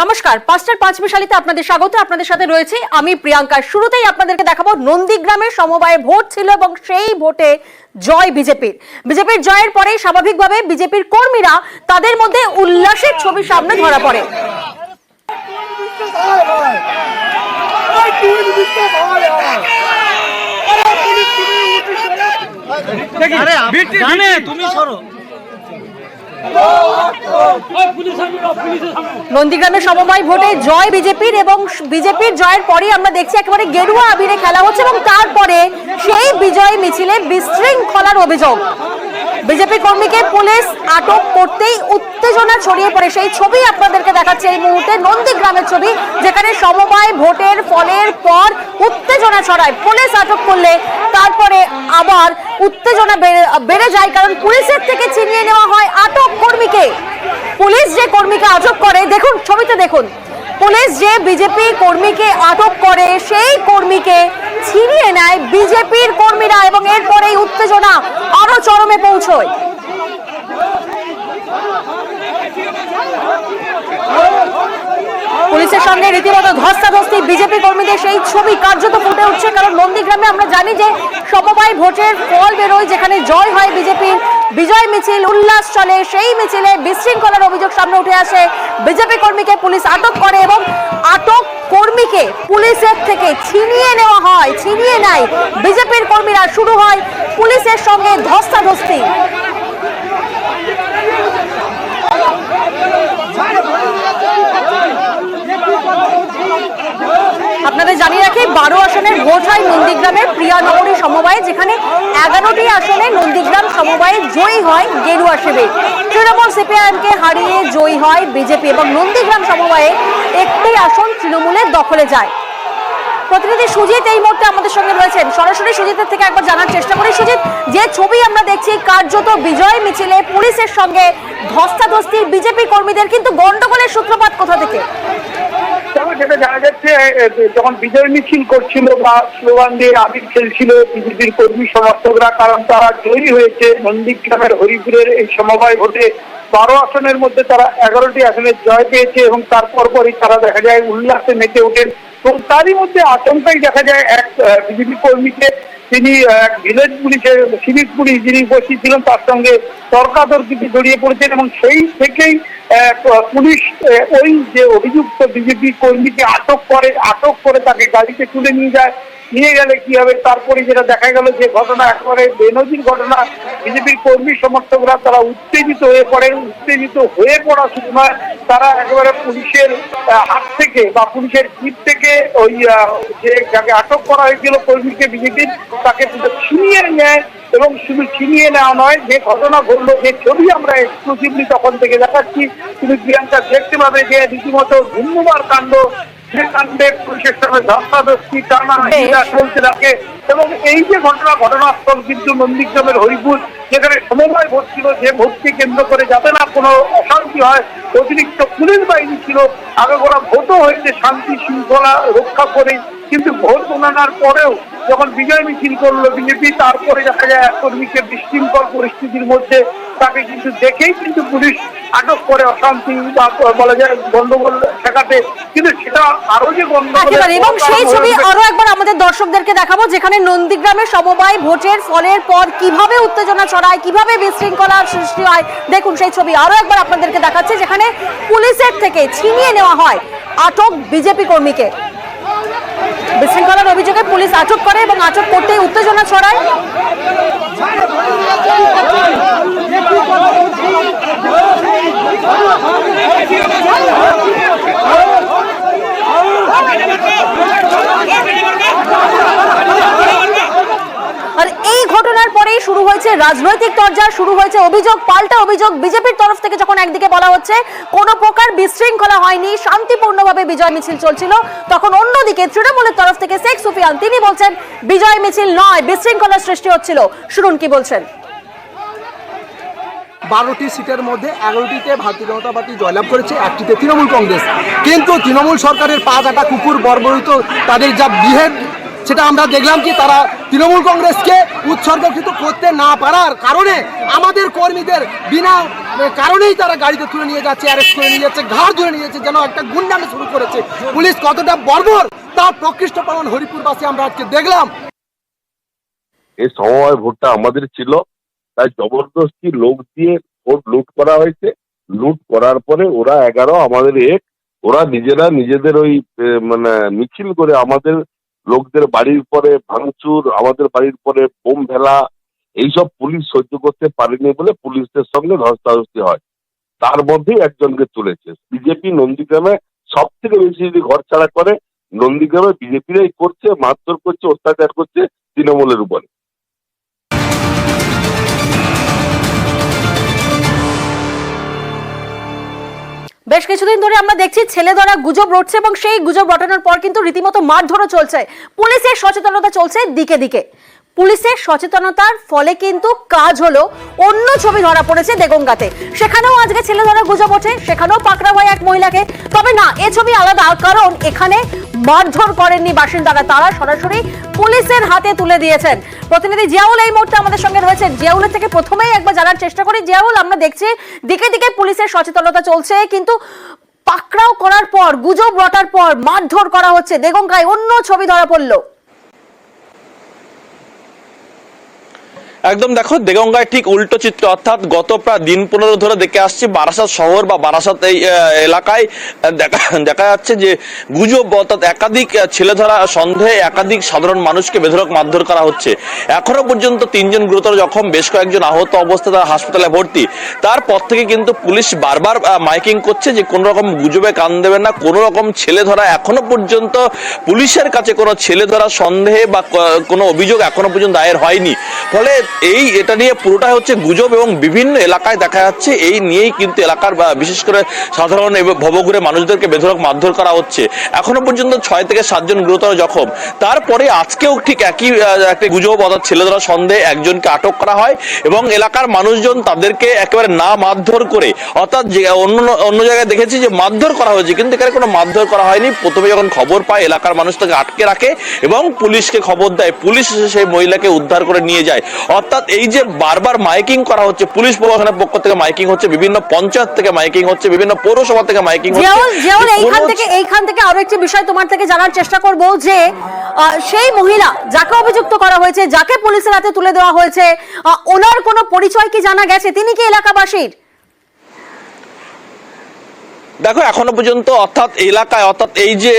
নমস্কার, ৫টার ৫ মিনিটে আপনাদের স্বাগত। আপনাদের সাথে রয়েছে আমি প্রিয়াঙ্কা। শুরুতেই আপনাদেরকে দেখাবো নন্দীগ্রামের সমবায়ে ভোট ছিল এবং সেই ভোটে জয় বিজেপির জয়ের পরে স্বাভাবিকভাবে বিজেপির কর্মীরা তাদের মধ্যে উল্লাসের ছবি সামনে ধরা পড়ে। নন্দীগ্রামের সমবায় ভোটে জয় বিজেপির এবং বিজেপির জয়ের পরে আমরা দেখছি একেবারে গেরুয়া আবিরে খেলা হচ্ছে এবং তারপরে সেই বিজয় মিছিলে বিশৃঙ্খলার অভিযোগ। বিজেপি কর্মীকে পুলিশ আটক করতেই উত্তেজনা ছড়িয়ে পড়ে। সেই ছবি আপনাদেরকে দেখাচ্ছে এই মুহূর্তে, নন্দীগ্রামের ছবি, যেখানে সমবায় ভোটের ফলের পর উত্তেজনা ছড়ায়। পুলিশ আটক করলে তারপরে আবার উত্তেজনা বেড়ে যায়, কারণ পুলিশের থেকে ছিনিয়ে নেওয়া হয় আটক কর্মীকে। পুলিশ যে কর্মীকে আটক করে, দেখুন ছবিতে দেখুন, পুলিশ যে বিজেপি কর্মীকে আটক করে সেই কর্মীকে ছিনিয়ে নেয় বিজেপির কর্মীরা এবং এরপরেই উত্তেজনা আরো চরমে পৌঁছয়। পুলিশের সঙ্গে রীতিমতো ধস্তাধস্তি বিজেপি কর্মীদের সেই ছবি কার্যত ফুটে উঠছে। কারণ নন্দীগ্রামে আমরা জানি যে সমবায় ভোটের ফল বেরোয়, যেখানে জয় হয় বিজেপির, বিজয় মিছিল উল্লাস চলে, সেই মিছিলে বিশৃঙ্খলার অভিযোগ সামনে উঠে আসে। বিজেপি কর্মীকে পুলিশ আটক করে এবং আটক কর্মীকে পুলিশের থেকে ছিনিয়ে নেওয়া হয়, ছিনিয়ে নেয় বিজেপির কর্মীরা। শুরু হয় পুলিশের সঙ্গে ধস্তাধস্তি। আপনাদের জানিয়ে রাখি, 12 আসনের ভোট হয় নন্দীগ্রামের প্রিয়ানগরী সমবায়ে, যেখানে 11টি আসনে নন্দীগ্রাম সমবায়ে জয়ী হয় গেরুয়া শিবির। তৃণমূল সিপিআইএমকে হারিয়ে জয়ী হয় বিজেপি এবং নন্দীগ্রাম সমবায়ে একটি আসন তৃণমূলের দখলে যায়। প্রতিনিধি সুজিত এই মুহূর্তে আমাদের সঙ্গে রয়েছেন, সরাসরি সুজিতের থেকে একবার জানার চেষ্টা করি। সুজিত, যে ছবি আমরা দেখছি কার্যত বিজয় মিছিলে পুলিশের সঙ্গে ধস্তাধস্তি বিজেপি কর্মীদের, কিন্তু গন্ডগোলের সূত্রপাত কোথা থেকে? যেটা জানা যাচ্ছে, যখন বিজয় মিছিল করছিল বা স্লোগান দিয়ে আবির খেলছিল বিজেপির কর্মী সমর্থকরা, কারণ তারা জয়ী হয়েছে নন্দীগ্রামের হরিপুরের এই সমবায় ভোটে 12 আসনের মধ্যে তারা 11টি আসনে জয় পেয়েছে এবং তারপর পরই তারা দেখা যায় উল্লাসে মেতে ওঠেন। এবং তারই মধ্যে আচমকাই দেখা যায় এক বিজেপি কর্মীকে, তিনি এক ভিলেজ পুলিশের সিভিক পুলিশ যিনি উপস্থিত ছিলেন তার সঙ্গে তর্কাতর্কিতে জড়িয়ে পড়েছেন এবং সেই থেকেই পুলিশ ওই যে অভিযুক্ত বিজেপি কর্মীকে আটক করে তাকে গাড়িতে তুলে নিয়ে গেলে কি হবে, তারপরে যেটা দেখা গেল যে ঘটনা একেবারে বেনজির ঘটনা। বিজেপির কর্মী সমর্থকরা তারা উত্তেজিত হয়ে পড়েন। উত্তেজিত হয়ে পড়া শুধু নয়, তারা একেবারে পুলিশের হাত থেকে বা পুলিশের জিপ থেকে ওই যে যাকে আটক করা হয়েছিল কর্মীকে বিজেপির, তাকে ছিনিয়ে নেয়। এবং শুধু ছিনিয়ে নেওয়া নয়, যে ঘটনা ঘটলো, যে ছবি আমরা এক্সক্লুসিভলি তখন থেকে দেখাচ্ছি, তুমি প্রিয়াঙ্কা দেখতে পাবে যে রীতিমতো ধন্যবাদ কাণ্ড, যে কাণ্ডে পুলিশের সঙ্গে ধস্তাধস্তি টানা চলতে থাকে। এবং এই যে ঘটনাস্থল কিন্তু নন্দীগ্রামের হরিপুর, যেখানে সমবায় ভোট ছিল, যে ভোটকে কেন্দ্র করে যাতে না কোনো অশান্তি হয় অতিরিক্ত পুলিশ বাহিনী ছিল। আগে করা ভোটও হয়েছে শান্তি শৃঙ্খলা রক্ষা করে, কিন্তু ভোট গণনার পরেও যখন বিজয় মিছিল করলো বিজেপি, তারপরে দেখা যায় এক কর্মীকে বিশৃঙ্খল পরিস্থিতির মধ্যে তাকে কিন্তু দেখেই কিন্তু পুলিশ আটক করে অশান্তি বা বলা যায় গন্ডগোল ঠেকাতে। কিন্তু সেটা আরো যে গন্ডগোল, এবং সেই ছবি আরো একবার আমাদের দর্শকদেরকে দেখাবো, যেখানে নন্দীগ্রামের সমবায় ভোটের ফলের পর কিভাবে উত্তেজনা ছড়ায়, কিভাবে বিশৃঙ্খলার সৃষ্টি হয়। দেখুন সেই ছবি আরো একবার আপনাদেরকে দেখাচ্ছে, যেখানে পুলিশের থেকে ছিনিয়ে নেওয়া হয় আটক বিজেপি কর্মীকে। বিশৃঙ্খলার অভিযোগে পুলিশ আটক করে এবং আটক করতেই উত্তেজনা ছড়ায়। আর এই ঘটনার পরেই শুরু হয়েছে রাজনৈতিক তরজা, শুরু হয়েছে অভিযোগ পাল্টা অভিযোগ। বিজেপির তরফ থেকে যখন একদিকে বলা হচ্ছে কোনো প্রকার বিশৃঙ্খলা হয়নি, শান্তিপূর্ণভাবে বিজয় মিছিল চলছিল, তখন অন্যদিকে তৃণমূলের তরফ থেকে শেখ সুফিয়ান তিনি বলছেন বিজয় মিছিল নয়, বিশৃঙ্খলার সৃষ্টি হচ্ছিল। শুনুন কি বলছেন। 12টি সিটের মধ্যে 11টিতে ভারতীয় জনতা পার্টি জয়লাভ করেছে, 1টিতে তৃণমূল কংগ্রেস। কিন্তু তৃণমূল সরকারের পা কাটা কুকুর বর্বরিত তাদের যা বিহেভ সেটা আমরা দেখলাম কি তারা তৃণমূল কংগ্রেসকে উৎসর্গকৃত করতে না পারার কারণে আমাদের কর্মীদের বিনা কারণেই তারা গাড়িতে তুলে নিয়ে যাচ্ছে, অ্যারেস্ট করে নিয়ে যাচ্ছে, ঘাড় ধরে নিয়ে যাচ্ছে, যেন একটা গুন্ডামি শুরু করেছে। পুলিশ কতটা বর্বর তার প্রকৃষ্ট প্রমাণ হরিপুরবাসী আমরা আজকে দেখলাম। এই সমবায় ভোটটা আমাদের ছিল, তাই জবরদস্তি লোক দিয়ে ভোট লুট করা হয়েছে। লুট করার পরে ওরা 11 আমাদের ওরা নিজেরা নিজেদের ওই মানে মিছিল করে আমাদের লোকদের বাড়ির পরে ভাঙচুর, আমাদের বাড়ির পরে বোম ফেলা, এইসব পুলিশ সহ্য করতে পারেনি বলে পুলিশের সঙ্গে ধস্তাধস্তি হয়। তার মধ্যেই একজনকে তুলেছে। বিজেপি নন্দীগ্রামে সব থেকে বেশি যদি ঘর ছাড়া করে নন্দীগ্রামে বিজেপিরাই করছে, মারধর করছে, অত্যাচার করছে তৃণমূলের উপরে। বেশ কিছুদিন ধরে আমরা দেখছি ছেলে ধরা গুজব রটছে এবং সেই গুজব রটানোর পর কিন্তু রীতিমতো মারধরও চলছে। পুলিশের সচেতনতা চলছে দিকে দিকে। পুলিশের সচেতনতার ফলে কিন্তু কাজ হলো, অন্য ছবি ধরা পড়েছে দেগঙ্গাতে। সেখানেও আজকে ছেলে ধরা গুজব ওঠে, সেখানেও পাকড়াও হয় এক মহিলাকে। তবে না, এ ছবি আলাদা, কারণ এখানে মারধর করেননি বাসিন্দারা, তারা সরাসরি পুলিশের হাতে তুলে দিয়েছেন। প্রতিনিধি জিয়াউল এই মুহূর্তে আমাদের সঙ্গে রয়েছে। জিয়াউলের থেকে প্রথমেই একবার জানার চেষ্টা করি। জিয়াউল, আমরা দেখছি দিকে দিকে পুলিশের সচেতনতা চলছে, কিন্তু পাকড়াও করার পর, গুজব রটার পর মারধর করা হচ্ছে দেগঙ্গায়, অন্য ছবি ধরা পড়লো। একদম দেখো, দেগঙ্গায় ঠিক উল্টো চিত্র। অর্থাৎ গত প্রায় দিন 15 ধরে দেখে আসছি বারাসাত শহর বা বারাসাত এই এলাকায় দেখা যাচ্ছে যে গুজব, অর্থাৎ একাধিক ছেলে ধরা সন্দেহে একাধিক সাধারণ মানুষকে বেধড়ক মারধর করা হচ্ছে। এখনো পর্যন্ত 3 জন গুরুতর জখম, বেশ কয়েকজন আহত অবস্থায় তারা হাসপাতালে ভর্তি। তারপর থেকে কিন্তু পুলিশ বারবার মাইকিং করছে যে কোন রকম গুজবে কান দেবেন না, কোন রকম ছেলে ধরা, এখনো পর্যন্ত পুলিশের কাছে কোনো ছেলে ধরা সন্দেহে বা কোনো অভিযোগ এখনো পর্যন্ত দায়ের হয়নি। ফলে এটা নিয়ে পুরোটাই হচ্ছে গুজব এবং বিভিন্ন এলাকায় দেখা যাচ্ছে এই নিয়েই কিন্তু এলাকার বিশেষ করে সাধারণ এবং ভবঘুরে মানুষদেরকে বেধড়ক মারধর করা হচ্ছে। এখনো পর্যন্ত 6 থেকে 7 জন গুরুতর জখম। তারপরে আজকেও ঠিক একই একটা গুজব, অর্থাৎ ছেলে ধরা সন্দেহে একজনকে আটক করা হয় এবং এলাকার মানুষজন তাদেরকে একেবারে না মারধর করে, অর্থাৎ অন্য জায়গায় দেখেছি যে মারধর করা হয়েছে, কিন্তু এখানে কোনো মারধর করা হয়নি। প্রথমে যখন খবর পায় এলাকার মানুষ তাকে আটকে রাখে এবং পুলিশকে খবর দেয়, পুলিশ এসে সেই মহিলাকে উদ্ধার করে নিয়ে যায়। অর্থাৎ এই যে বারবার মাইকিং করা হচ্ছে, পুলিশ প্রশাসনের পক্ষ থেকে মাইকিং হচ্ছে, বিভিন্ন পঞ্চায়েত থেকে মাইকিং হচ্ছে, বিভিন্ন পৌরসভা থেকে মাইকিং হচ্ছে। এইখান থেকে আরো একটি বিষয় তোমার থেকে জানার চেষ্টা করব যে সেই মহিলা যাকে অভিযুক্ত করা হয়েছে, যাকে পুলিশের হাতে তুলে দেওয়া হয়েছে, ওনার কোনো পরিচয় কি জানা গেছে? তিনি কি এলাকাবাসীর? দেখো, এখনো পর্যন্ত অর্থাৎ এই যে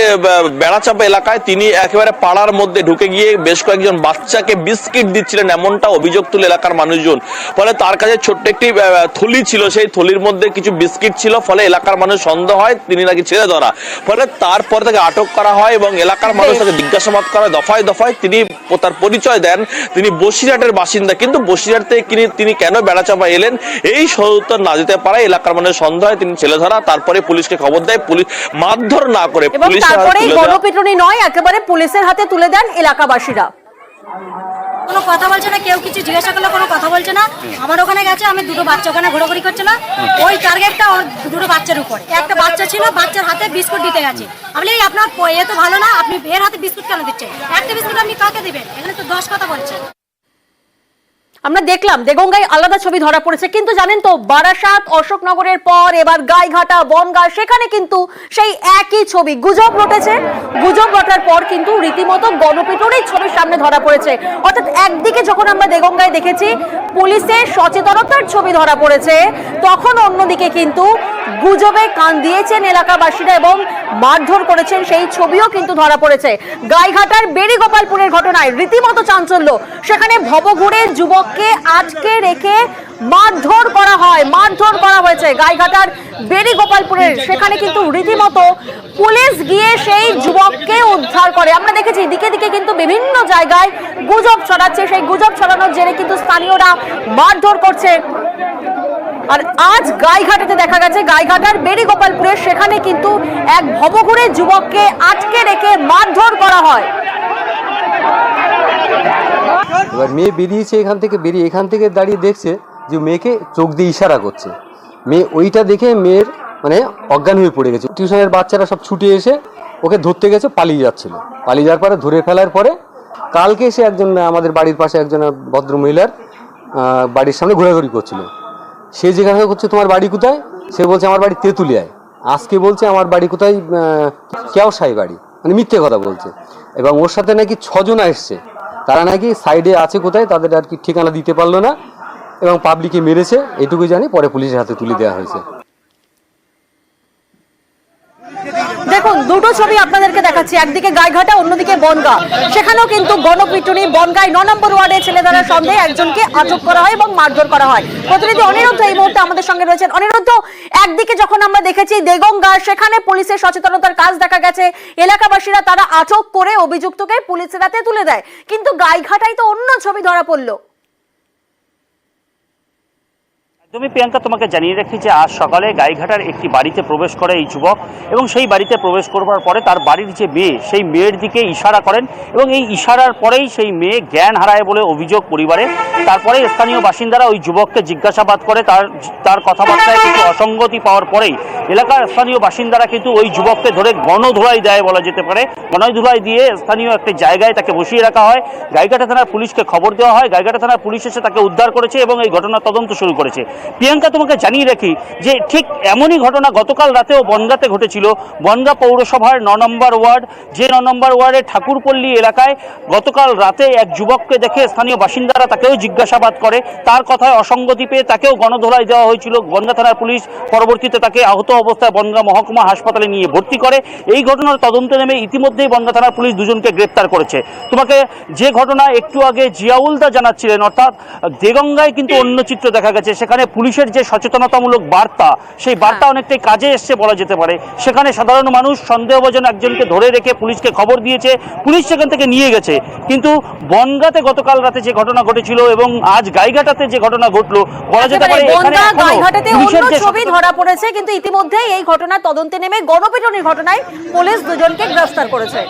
বেড়াচাপা এলাকায় তিনি একেবারে পাড়ার মধ্যে ঢুকে গিয়ে বেশ কয়েকজন বাচ্চাকে বিস্কিট দিচ্ছিলেন, এমনটা অভিযোগ তুলে এলাকার মানুষজন। ফলে তার কাছে ছোট্ট একটি থলি ছিল, সেই থলির মধ্যে কিছু বিস্কিট ছিল। ফলে এলাকার মানুষ সন্দেহ হয় তিনি নাকি ছেলে ধরা। ফলে তারপর তাকে আটক করা হয় এবং এলাকার মানুষ তাকে জিজ্ঞাসাবাদ করা দফায় দফায়। তিনি তার পরিচয় দেন তিনি বসিরহাটের বাসিন্দা, কিন্তু বসিরহাট থেকে তিনি কেন বেড়াচাপা এলেন এই সদুত্তর না দিতে পারায় এলাকার মানুষের সন্দেহ হয় তিনি ছেলে ধরা। তারপরে পুলিশকে খবর দেয়, পুলিশ মারধর না করে গণপিটুনি নয়, একেবারে পুলিশের হাতে তুলে দেন এলাকাবাসীরা। কোনো কথা বলছে না, কেউ কিছু জিজ্ঞাসা করলে কোনো কথা বলছে না। আমার ওখানে গেছে, আমি 2টো বাচ্চা ওখানে ঘোরাঘুরি করছিল, ওই টার্গেটটা 2টো বাচ্চার উপরে। একটা বাচ্চা ছিল, বাচ্চার হাতে বিস্কুট দিতে গেছে। আমি বলি আপনার এ তো ভালো না, আপনি এর হাতে বিস্কুট কেন দিচ্ছেন? একটা বিস্কুট আপনি কাকে দিবেন? এখানে তো 10 কথা বলছে। আমরা দেখলাম দেগঙ্গায় আলাদা ছবি ধরা পড়েছে, কিন্তু জানেন তো বারাসাত অশোকনগরের পর এবার গাইঘাটা, বনগাঁ, সেখানে কিন্তু সেই একই ছবি গুজব রটেছে। গুজব রটার পর কিন্তু রীতিমতো গণপিটুনির ছবির সামনে ধরা পড়েছে। অর্থাৎ একদিকে যখন আমরা দেগঙ্গায় দেখেছি পুলিশের সচেতনতার ছবি ধরা পড়েছে, তখন অন্যদিকে কিন্তু গুজবে কান দিয়েছেন এলাকাবাসীরা এবং মারধর করেছেন, সেই ছবিও কিন্তু ধরা পড়েছে। গাইঘাটার বেড়িগোপালপুরের ঘটনায় রীতিমতো চাঞ্চল্য। সেখানে ভবঘুরে যুবককে আটকে রেখে মারধর করা হয়, মারধর করা হয়েছে গাইঘাটার বেড়িগোপালপুরের। সেখানে কিন্তু রীতিমতো পুলিশ গিয়ে সেই যুবককে উদ্ধার করে। আমরা দেখেছি দিকে দিকে কিন্তু বিভিন্ন জায়গায় গুজব ছড়াচ্ছে, সেই গুজব ছড়ানোর জেরে কিন্তু স্থানীয়রা মারধর করছে। আর আজ গাইঘাটাতে দেখা গেছে, গাইঘাটার বেড়িগোপালপুরে সেখানে কিন্তু এক ভবঘুরে যুবককে আটকে রেখে মারধর করা হয়। এবার মেয়ে বেরিয়েছে এখান থেকে দাঁড়িয়ে দেখছে যে মেয়েকে চোখ দিয়ে ইশারা করছে। মেয়ে ওইটা দেখে মেয়ের মানে অজ্ঞান হয়ে পড়ে গেছে। টিউশনের বাচ্চারা সব ছুটে এসে ওকে ধরতে গেছে, পালিয়ে যাচ্ছিল। পালিয়ে যাওয়ার পরে ধরে ফেলার পরে কালকে এসে একজন আমাদের বাড়ির পাশে একজন ভদ্র মহিলার বাড়ির সামনে ঘোরাঘুরি করছিল। সে জিজ্ঞাসা করছে তোমার বাড়ি কোথায়, সে বলছে আমার বাড়ি তেঁতুলিয়ায়। আজকে বলছে আমার বাড়ি কোথায়, কেওসাই বাড়ি, মানে মিথ্যে কথা বলছে। এবং ওর সাথে নাকি 6 জন এসছে, তারা নাকি সাইডে আছে কোথায়, তাদের আর কি ঠিকানা দিতে পারলো না এবং পাবলিকে মেরেছে, এটুকুই জানি। পরে পুলিশের হাতে তুলে দেওয়া হয়েছে। দেখুন দুটো ছবি আপনাদেরকে দেখাচ্ছি, একদিকে গাইঘাটা, অন্যদিকে বনগাঁ। সেখানেও কিন্তু গণপিটুনি। বনগাঁয় 9 নম্বর ওয়ার্ডে ছেলেধারা সন্দেহে একজনকে আটক করা হয় এবং মারধর করা হয়। প্রতিনিধি অনিরুদ্ধ এই মুহূর্তে আমাদের সঙ্গে রয়েছেন। অনিরুদ্ধ, একদিকে যখন আমরা দেখেছি দেগঙ্গা, সেখানে পুলিশের সচেতনতার কাজ দেখা গেছে, এলাকাবাসীরা তারা আটক করে অভিযুক্তকে পুলিশের হাতে তুলে দেয়, কিন্তু গাইঘাটায় তো অন্য ছবি ধরা পড়লো। তুমি প্রিয়াঙ্কা, তোমাকে জানিয়ে রাখি যে আজ সকালে গাইঘাটার একটি বাড়িতে প্রবেশ করে এই যুবক এবং সেই বাড়িতে প্রবেশ করবার পরে তার বাড়ির যে মেয়ে, সেই মেয়ের দিকে ইশারা করেন এবং এই ইশারার পরেই সেই মেয়ে জ্ঞান হারায় বলে অভিযোগ পরিবারে। তারপরে স্থানীয় বাসিন্দারা ওই যুবককে জিজ্ঞাসাবাদ করে, তার কথাবার্তায় কিছু অসঙ্গতি পাওয়ার পরেই এলাকার স্থানীয় বাসিন্দারা কিন্তু ওই যুবককে ধরে গণধোলাই দেয় বলা যেতে পারে। গণধোলাই দিয়ে স্থানীয় একটি জায়গায় তাকে বসিয়ে রাখা হয়। গাইঘাটা থানার পুলিশকে খবর দেওয়া হয়, গাইঘাটা থানার পুলিশ এসে তাকে উদ্ধার করেছে এবং এই ঘটনার তদন্ত শুরু করেছে। প্রিয়াঙ্কা, তোমাকে জানিয়ে রাখি যে ঠিক এমনই ঘটনা গতকাল রাতেও বনগাঁতে ঘটেছিল। বনগাঁ পৌরসভার 9 নম্বর ওয়ার্ড, যে 9 নম্বর ওয়ার্ডের ঠাকুরপল্লী এলাকায় গতকাল রাতে এক যুবককে দেখে স্থানীয় বাসিন্দারা তাকেও জিজ্ঞাসাবাদ করে। তার কথায় অসঙ্গতি পেয়ে তাকেও গণধোলাই দেওয়া হয়েছিল। বনগাঁ থানার পুলিশ পরবর্তীতে তাকে আহত অবস্থায় বনগাঁ মহকুমা হাসপাতালে নিয়ে ভর্তি করে। এই ঘটনার তদন্তে নেমে ইতিমধ্যেই বনগাঁ থানার পুলিশ দুজনকে গ্রেপ্তার করেছে। তোমাকে যে ঘটনা একটু আগে জিয়াউলদা জানাচ্ছিলেন, অর্থাৎ দেগঙ্গায় কিন্তু অন্য চিত্র দেখা গেছে। সেখানে পুলিশের যে সচেতনতামূলক বার্তা, সেই বার্তা অনেকটাই কাজে এসছে বলা যেতে পারে। সেখানে সাধারণ মানুষ সন্দেহভাজন একজনকে ধরে রেখে পুলিশকে খবর দিয়েছে, পুলিশ সেখান থেকে নিয়ে গেছে। কিন্তু বনগাঁতে গতকাল রাতে যে ঘটনা ঘটেছিল এবং আজ গাইঘাটাতে যে ঘটনা ঘটলো, বলা যেতে পারে এখানে গাইঘাটাতে অন্য ছবি ধরা পড়েছে, কিন্তু ইতিমধ্যেই এই ঘটনা তদন্তে নেমে গণপিটুনির ঘটনায় পুলিশ দুজনকে গ্রেফতার করেছে।